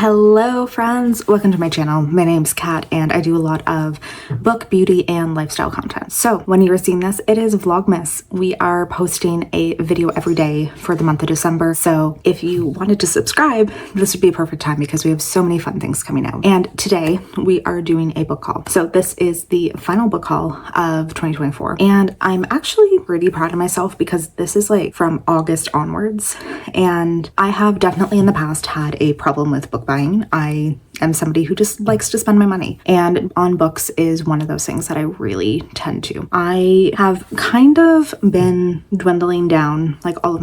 Hello friends, welcome to my channel. My name's Kat and I do a lot of book, beauty, and lifestyle content. So when you're seeing this, it is Vlogmas. We are posting a video every day for the month of December. So if you wanted to subscribe, this would be a perfect time because we have so many fun things coming out. And today we are doing a book haul. So this is the final book haul of 2024. And I'm actually pretty proud of myself because this is like from August onwards. And I have definitely in the past had a problem with book buying. I am somebody who just likes to spend my money, and on books is one of those things that I really tend to. I have kind of been dwindling down like all of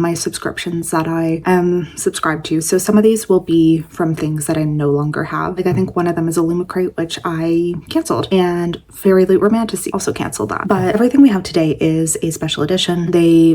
my subscriptions that I am subscribed to. So some of these will be from things that I no longer have. Like I think one of them is a Crate, which I canceled, and Fairy Loot Romantasy also canceled that. But everything we have today is a special edition.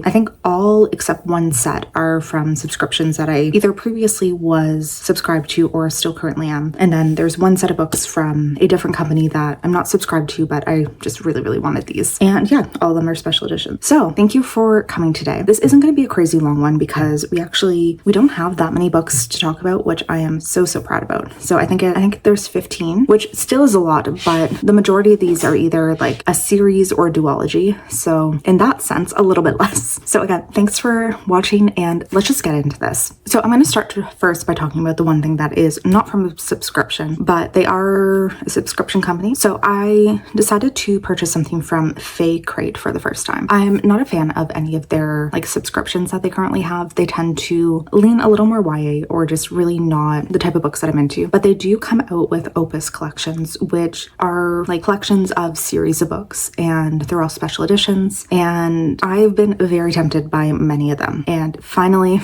I think all except one set are from subscriptions that I either previously was subscribed to or still currently am. And then there's one set of books from a different company that I'm not subscribed to, but I just really wanted these. And yeah, all of them are special editions. So thank you for coming today. This isn't going to be a crazy long one because we don't have that many books to talk about, which I am so proud about. So I think there's 15, which still is a lot, but the majority of these are either like a series or a duology. So in that sense, a little bit less. So again, thanks for watching and let's just get into this. So I'm going to start first by talking about the one thing that is not from a subscription, but they are a subscription company. So I decided to purchase something from Crate for the first time. I'm not a fan of any of their like subscriptions that they currently have. They tend to lean a little more YA or just really not the type of books that I'm into, but they do come out with Opus collections, which are like collections of series of books, and they're all special editions. And I've been very tempted by many of them, and finally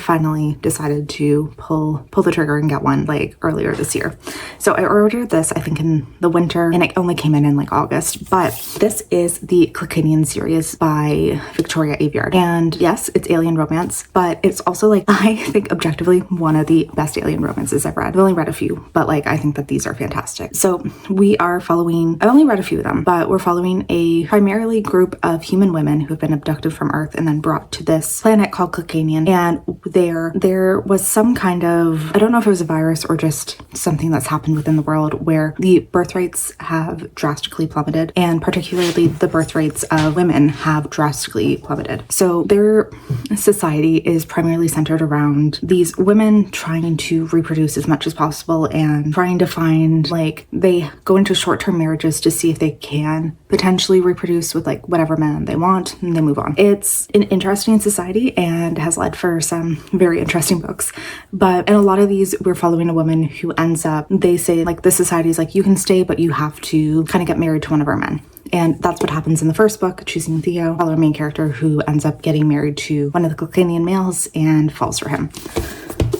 decided to pull the trigger and get one like earlier this year. So I ordered this I think in the winter, and it only came in like August. But this is the Clicanian series by Victoria Aveyard, and yes, it's alien romance, but it's also like I think objectively one of the best alien romances I've read. I've only read a few, but like I think that these are fantastic. So I've only read a few of them, but we're following a primarily group of human women who have been abducted from Earth and then brought to this planet called Clicanian. And there was some kind of, I don't know if it was a virus or just something that's happened within the world, where the birth rates have drastically plummeted, and particularly the birth rates of women have drastically plummeted. So their society is primarily centered around these women trying to reproduce as much as possible and trying to find, like, they go into short-term marriages to see if they can potentially reproduce with like whatever man they want, and they move on. It's an interesting society and has led for some very interesting books. But in a lot of these, we're following a woman who ends up, they say like the society is like, you can stay, but you have to kind of get married to one of our men. And that's what happens in the first book, Choosing Theo, our main character, who ends up getting married to one of the Clicanian males and falls for him.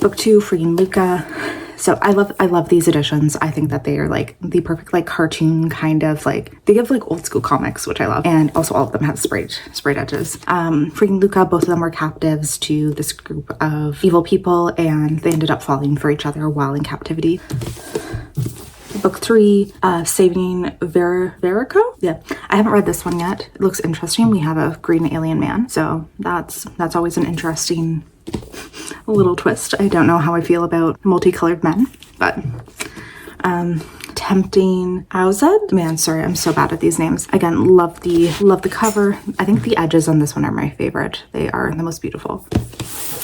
Book 2, Freeing Luca. So I love these editions. I think that they are like the perfect like cartoon kind of like, they give like old school comics, which I love. And also all of them have sprayed edges. Freeing Luca, both of them were captives to this group of evil people, and they ended up falling for each other while in captivity. Book 3, Saving Verico. Yeah, I haven't read this one yet. It looks interesting. We have a green alien man, so that's always an interesting little twist. I don't know how I feel about multicolored men, but Tempting Auzed. Man, sorry, I'm so bad at these names. Again, love the cover. I think the edges on this one are my favorite. They are the most beautiful.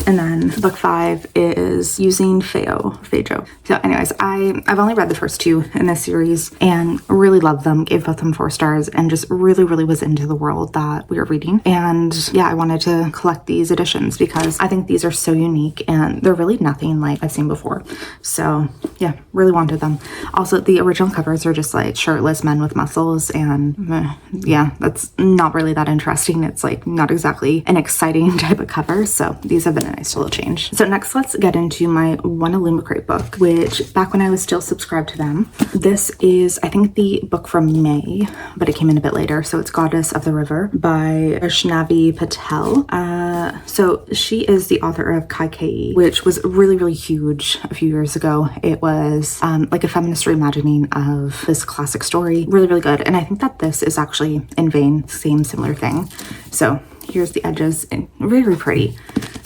And then book 5 is Using Feijo. So anyways, I've only read the first 2 in this series and really loved them, gave both of them 4 stars, and just really was into the world that we were reading. And yeah, I wanted to collect these editions because I think these are so unique and they're really nothing like I've seen before. So yeah, really wanted them. Also, the original covers are just like shirtless men with muscles, and yeah, that's not really that interesting. It's like not exactly an exciting type of cover. So these have been a nice little change. So next, let's get into my one Crate book, which back when I was still subscribed to them, this is I think the book from May, but it came in a bit later. So it's Goddess of the River by Vaishnavi Patel. So she is the author of Kaikeyi, which was really huge a few years ago. It was like a feminist reimagining of this classic story. Really good. And I think that this is actually in vein, similar thing. So here's the edges, and very pretty.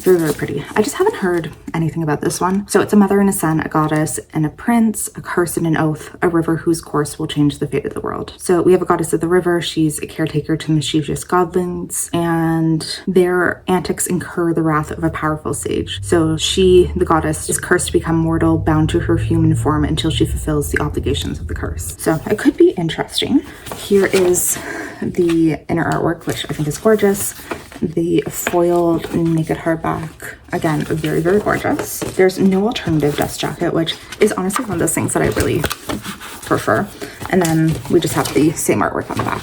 Very, very pretty. I just haven't heard anything about this one. So it's a mother and a son, a goddess and a prince, a curse and an oath, a river whose course will change the fate of the world. So we have a goddess of the river. She's a caretaker to mischievous godlings, and their antics incur the wrath of a powerful sage. So she, the goddess, is cursed to become mortal, bound to her human form until she fulfills the obligations of the curse. So it could be interesting. Here is the inner artwork, which I think is gorgeous. The foiled naked hardback, again, very, very gorgeous. There's no alternative dust jacket, which is honestly one of those things that I really prefer. And then we just have the same artwork on the back.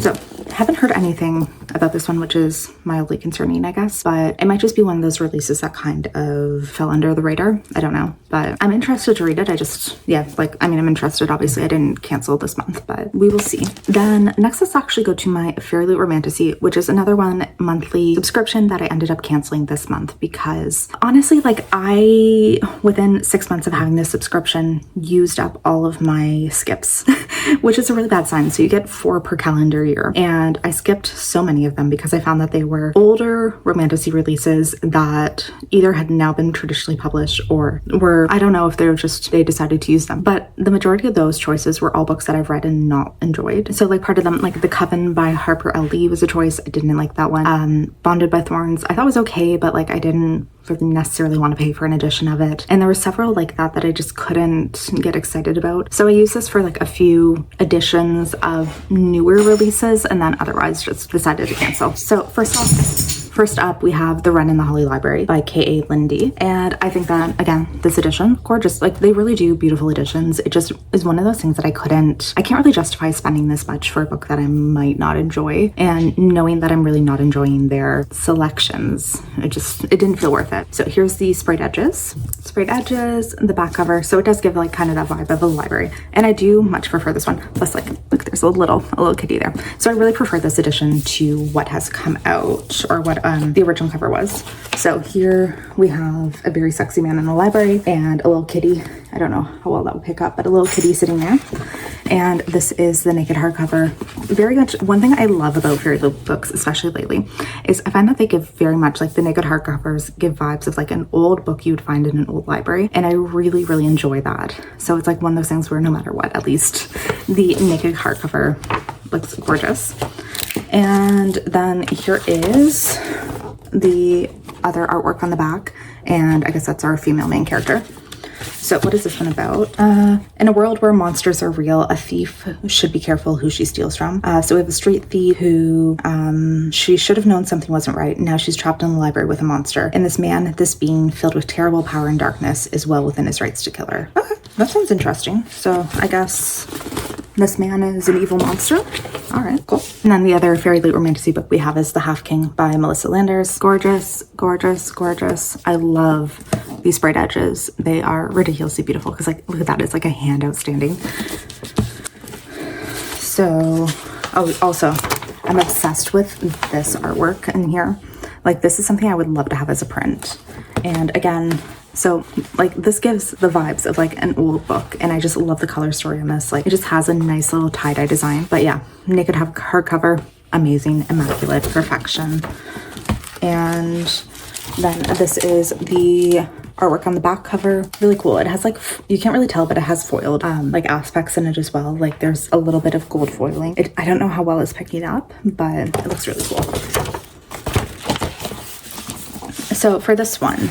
So haven't heard anything about this one, which is mildly concerning, I guess, but it might just be one of those releases that kind of fell under the radar. I don't know, but I'm interested to read it. I'm interested. Obviously, I didn't cancel this month, but we will see. Then next, let's actually go to my Fairy Loot Romantasy, which is another one monthly subscription that I ended up canceling this month because honestly, I, within 6 months of having this subscription, used up all of my skips, which is a really bad sign. So you get 4 per calendar year, and I skipped so many of them because I found that they were older Romantasy releases that either had now been traditionally published or were, I don't know if they decided to use them. But the majority of those choices were all books that I've read and not enjoyed. So part of them, The Coven by Harper L. Lee was a choice. I didn't like that one. Bonded by Thorns, I thought was okay, but I didn't really necessarily want to pay for an edition of it. And there were several like that I just couldn't get excited about. So I used this for a few editions of newer releases and then otherwise just decided to cancel. So first up, we have The Wren in the Holly Library by K.A. Lindy. And I think that, again, this edition, gorgeous. They really do beautiful editions. It just is one of those things that I can't really justify spending this much for a book that I might not enjoy. And knowing that I'm really not enjoying their selections, it didn't feel worth it. So here's the sprayed edges, the back cover. So it does give kind of that vibe of a library. And I do much prefer this one. Plus look, there's a little kitty there. So I really prefer this edition to what has come out or what the original cover was. So here we have a very sexy man in the library and a little kitty. I don't know how well that will pick up, but a little kitty sitting there. And this is the naked hardcover. Very much one thing I love about fairy tale books, especially lately, is I find that they give very much the naked hardcovers give vibes of an old book you would find in an old library. And I really, really enjoy that. So it's one of those things where no matter what, at least the naked hardcover looks gorgeous. And then here is the other artwork on the back, and I guess that's our female main character. So what is this one about? In a world where monsters are real, a thief should be careful who she steals from. So we have a street thief who she should have known something wasn't right. Now she's trapped in the library with a monster. And this being filled with terrible power and darkness is well within his rights to kill her. Okay, that sounds interesting. So I guess this man is an evil monster. All right, cool. And then the other Fairy Loot Romantasy book we have is The Half King by Melissa Landers. Gorgeous, gorgeous, gorgeous. I love these sprayed edges. They are ridiculously beautiful because look at that, it's a hand outstanding. So, also, I'm obsessed with this artwork in here. This is something I would love to have as a print. And again, so this gives the vibes of an old book, and I just love the color story on this. It just has a nice little tie-dye design. But yeah, naked hardcover, amazing, immaculate, perfection. And then this is the artwork on the back cover. Really cool. It has you can't really tell, but it has foiled aspects in it as well. There's a little bit of gold foiling. I don't know how well it's picking up, but it looks really cool. So for this one,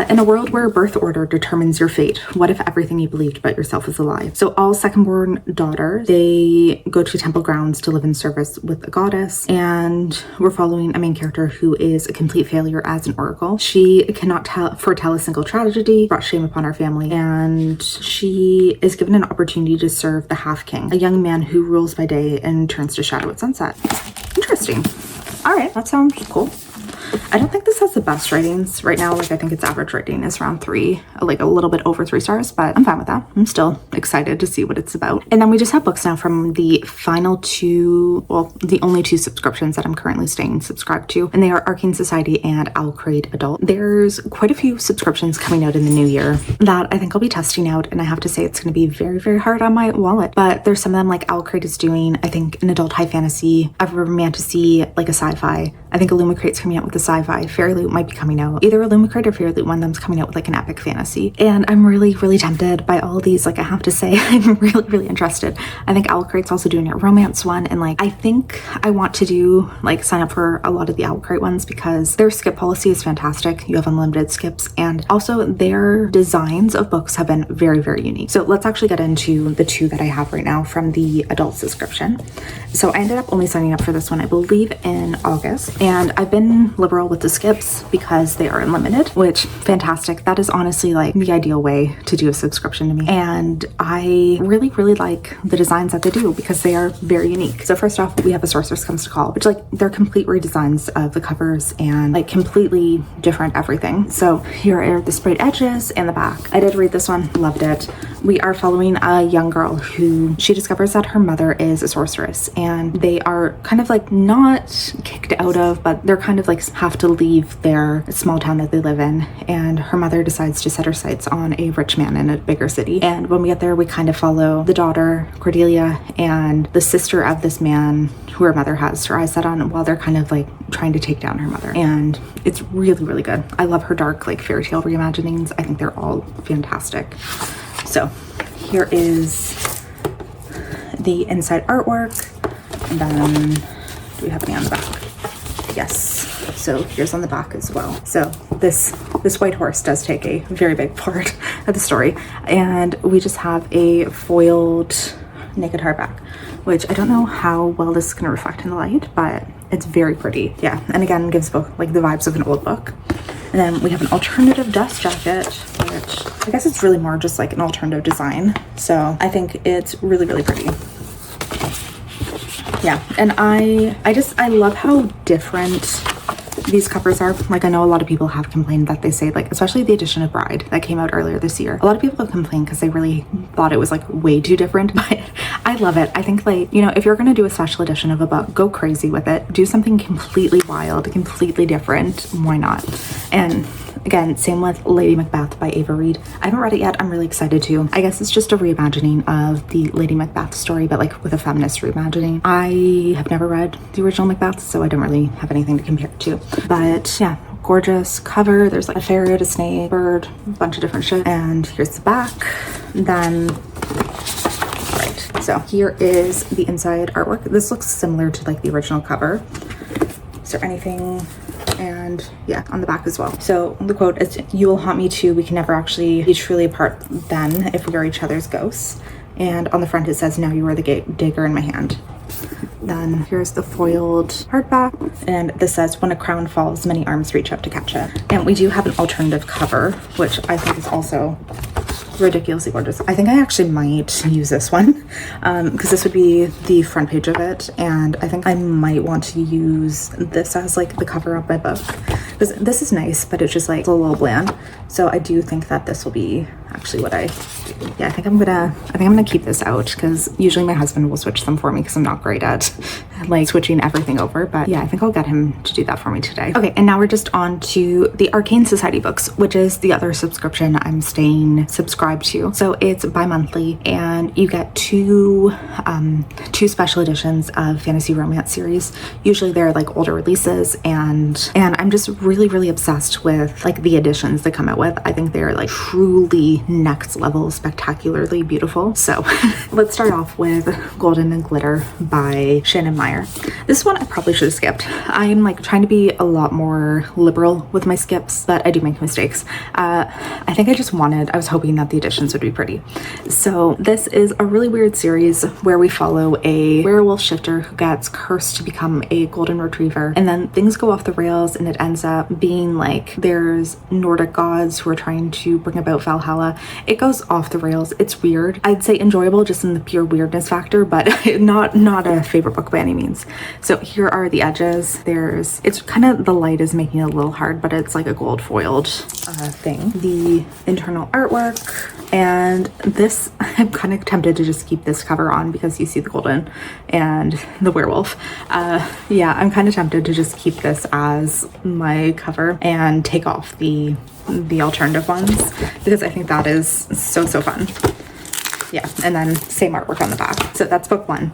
in a world where birth order determines your fate, what if everything you believed about yourself is a lie? So all second-born daughters, they go to temple grounds to live in service with a goddess, and we're following a main character who is a complete failure as an oracle. She cannot foretell a single tragedy, brought shame upon our family, and she is given an opportunity to serve the Half King, a young man who rules by day and turns to shadow at sunset. Interesting. All right, that sounds cool. I don't think this has the best ratings right now. I think its average rating is around 3, a little bit over 3 stars, but I'm fine with that. I'm still excited to see what it's about. And then we just have books now from the final 2, the only 2 subscriptions that I'm currently staying subscribed to, and they are Arcane Society and Owl Crate Adult. There's quite a few subscriptions coming out in the new year that I think I'll be testing out, and I have to say it's going to be very, very hard on my wallet. But there's some of them Owl Crate is doing, I think, an adult high fantasy, a romantasy, a sci-fi, I think Illumicrate's coming out with the sci-fi. Fairy Loot might be coming out. Either Illumicrate or Fairy Loot, one of them's coming out with like an epic fantasy. And I'm really, really tempted by all these. Like, I have to say, I'm really, really interested. I think Owlcrate's also doing a romance one. And like, I think I want to do like sign up for a lot of the Owlcrate ones because their skip policy is fantastic. You have unlimited skips. And also their designs of books have been very, very unique. So let's actually get into the two that I have right now from the adult subscription. So I ended up only signing up for this one, I believe, in August. And I've been liberal with the skips because they are unlimited, which fantastic. That is honestly like the ideal way to do a subscription to me. And I really, really like the designs that they do because they are very unique. So first off, we have A Sorceress Comes to Call, which like they're complete redesigns of the covers and like completely different everything. So here are the sprayed edges and the back. I did read this one, loved it. We are following a young girl who she discovers that her mother is a sorceress and they are kind of like not kicked out of, but they're kind of like have to leave their small town that they live in. And her mother decides to set her sights on a rich man in a bigger city. And when we get there, we kind of follow the daughter, Cordelia, and the sister of this man who her mother has her eyes set on while they're kind of like trying to take down her mother. And it's really, really good. I love her dark like fairy tale reimaginings. I think they're all fantastic. So here is the inside artwork. And then do we have any on the back? Yes. So here's on the back as well. So this white horse does take a very big part of the story. And we just have a foiled naked hardback, which I don't know how well this is going to reflect in the light, but it's very pretty. Yeah. And again, gives book like the vibes of an old book. And then we have an alternative dust jacket, which I guess it's really more just like an alternative design. So I think it's really, really pretty. Yeah, and I love how different these covers are. Like, I know a lot of people have complained that they say, like, especially the edition of Bride that came out earlier this year, a lot of people have complained because they really thought it was like way too different, but I love it. I think, like, you know, if you're gonna do a special edition of a book, go crazy with it. Do something completely wild, completely different. Why not? And again, same with Lady Macbeth by Ava Reid. I haven't read it yet. I'm really excited to. I guess it's just a reimagining of the Lady Macbeth story, but like with a feminist reimagining. I have never read the original Macbeth, so I don't really have anything to compare it to. But yeah, gorgeous cover. There's like a ferret, a snake, bird, a bunch of different shit. And here's the back. Then, right. So here is the inside artwork. This looks similar to like the original cover. Is there anything? And yeah, on the back as well. So the quote is, "You will haunt me too. We can never actually be truly apart then if we are each other's ghosts." And on the front it says, "Now you are the dagger in my hand." Then here's the foiled hardback, and this says, "When a crown falls, many arms reach out to catch it." And we do have an alternative cover, which I think is also ridiculously gorgeous. I think I actually might use this one because this would be the front page of it, and I think I might want to use this as like the cover of my book because this is nice, but it's just like it's a little bland. So I do think that this will be actually what I do. Yeah, I think I'm gonna keep this out because usually my husband will switch them for me because I'm not great at like switching everything over, but yeah, I think I'll get him to do that for me today. Okay, and now we're just on to the Arcane Society books, which is the other subscription I'm staying subscribed to. So it's bi-monthly and you get two special editions of fantasy romance series. Usually they're like older releases, and I'm just really, really obsessed with like the editions they come out with. I think they're like truly next level spectacularly beautiful. So let's start off with Golden and Glitter by Shannon Meyer. This one I probably should have skipped. I'm like trying to be a lot more liberal with my skips, but I do make mistakes. I think I was hoping that the editions would be pretty. So this is a really weird series where we follow a werewolf shifter who gets cursed to become a golden retriever, and then things go off the rails and it ends up being like there's Nordic gods who are trying to bring about Valhalla. It goes off the rails. It's weird. I'd say enjoyable just in the pure weirdness factor, but not a favorite book by any means. So here are the edges. It's kind of, the light is making it a little hard, but it's like a gold foiled thing. The internal artwork, and this, I'm kind of tempted to just keep this cover on because you see the golden and the werewolf. Yeah, I'm kind of tempted to just keep this as my cover and take off the alternative ones because I think that is so fun. yeah, and then same artwork on the back. So that's book 1.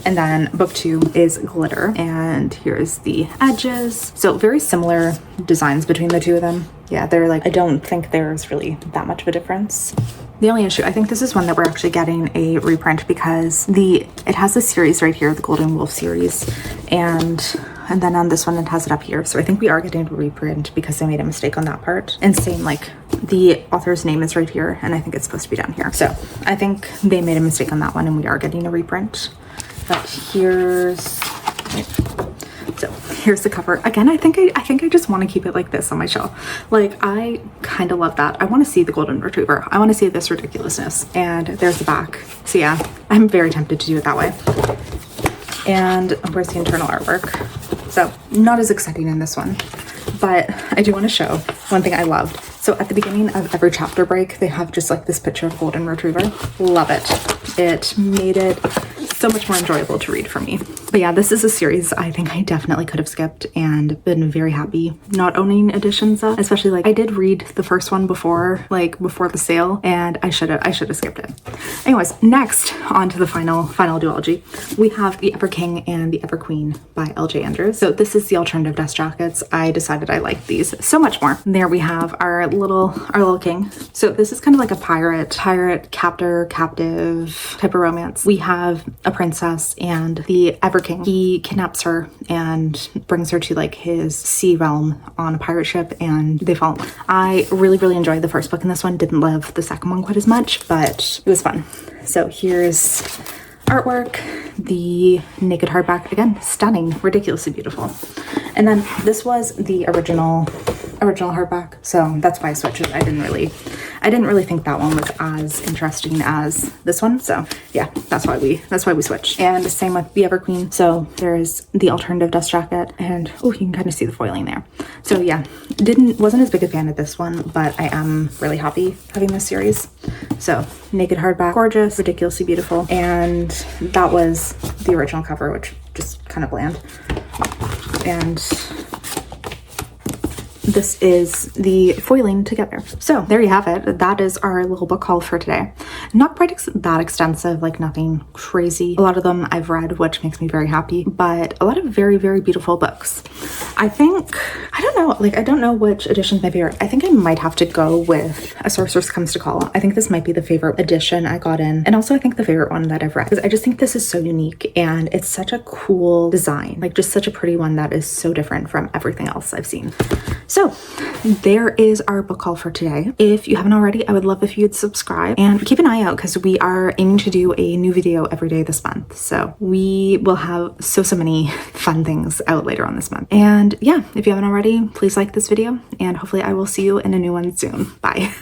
And then book 2 is glitter, and here's the edges. So very similar designs between the two of them. Yeah, they're like, I don't think there's really that much of a difference. The only issue, I think this is one that we're actually getting a reprint because it has this series right here, the Golden Wolf series, and then on this one it has it up here. So I think we are getting a reprint because they made a mistake on that part. And same, like the author's name is right here, and I think it's supposed to be down here. So I think they made a mistake on that one, and we are getting a reprint. But here's, so here's the cover. Again, I think I just want to keep it like this on my shelf. Like, I kind of love that. I want to see the golden retriever. I want to see this ridiculousness. And there's the back. So yeah, I'm very tempted to do it that way. And where's the internal artwork? So not as exciting in this one, but I do want to show one thing I loved. So at the beginning of every chapter break, they have just like this picture of golden retriever. Love it. It made it so much more enjoyable to read for me. But yeah, this is a series I think I definitely could have skipped and been very happy not owning editions of. Especially, like, I did read the first one before the sale, and I should have skipped it. Anyways, next on to the final duology. We have The Ever King and The Ever Queen by L.J. Andrews. So this is the alternative dust jackets. I decided I liked these so much more. There we have our little king. So this is kind of like a pirate, captive type of romance. We have a princess, and the Ever King, he kidnaps her and brings her to like his sea realm on a pirate ship, and they fall. I really enjoyed the first book in this one. Didn't love the second one quite as much, but it was fun. So here's artwork. The naked hardback, again, stunning, ridiculously beautiful. And then this was the original hardback, so that's why I switched it. I didn't really think that one was as interesting as this one, so yeah, that's why we switched. And same with The Ever Queen. So there's the alternative dust jacket, and oh, you can kind of see the foiling there. So yeah, wasn't as big a fan of this one, but I am really happy having this series. So naked hardback, gorgeous, ridiculously beautiful, and that was the original cover, which just kind of bland. And this is the foiling together. So there you have it. That is our little book haul for today. Not quite that extensive, like nothing crazy. A lot of them I've read, which makes me very happy, but a lot of very beautiful books. I think, I don't know which edition's my favorite. I think I might have to go with A Sorceress Comes to Call. I think this might be the favorite edition I got in, and also I think the favorite one that I've read, because I just think this is so unique, and it's such a cool design, like just such a pretty one that is so different from everything else I've seen. So there is our book haul for today. If you haven't already, I would love if you'd subscribe and keep an eye out, because we are aiming to do a new video every day this month. So we will have so many fun things out later on this month. And yeah, if you haven't already, please like this video, and hopefully I will see you in a new one soon. Bye.